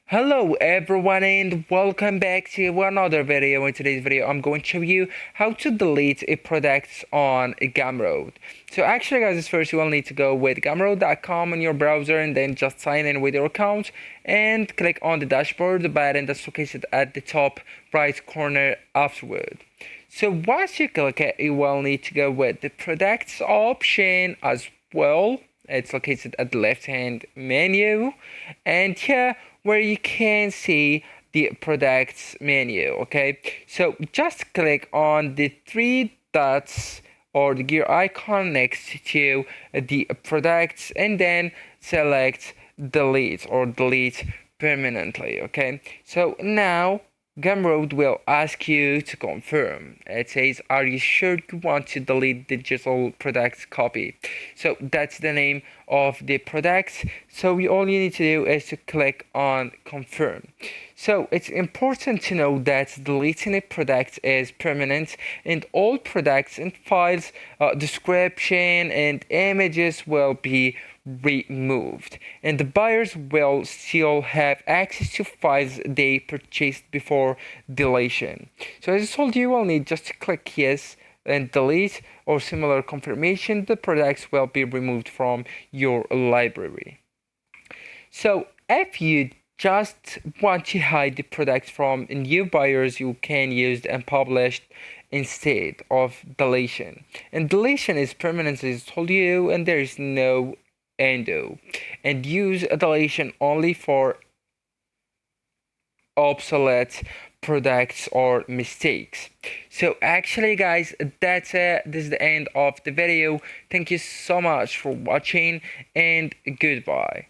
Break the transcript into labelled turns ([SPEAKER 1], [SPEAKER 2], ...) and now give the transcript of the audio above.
[SPEAKER 1] Hello everyone and welcome back to another video. In today's video I'm going to show you how to delete a product on Gumroad. So actually guys, first you will need to go with gumroad.com on your browser and then just sign in with your account and click on the dashboard, the button that's located at the top right corner afterward. So once you click it, you will need to go with the products option as well. It's located at the left hand menu, and here where you can see the products menu. Okay, so just click on the three dots or the gear icon next to the products and then select delete or delete permanently. Okay, so now Gumroad will ask you to confirm. It says, are you sure you want to delete digital products copy? So that's the name of the products. So all you need to do is to click on confirm. So it's important to know that deleting a product is permanent and all products and files, description and images will be removed, and the buyers will still have access to files they purchased before deletion. So as I told you, you will need just to click yes and delete or similar confirmation. The products will be removed from your library. So if you just want to hide the products from new buyers, you can use the unpublished instead of deletion. And deletion is permanent, as I told you, and there is no undo, and use a deletion only for obsolete products or mistakes. So actually guys, that's it. This is the end of the video. Thank you so much for watching and goodbye.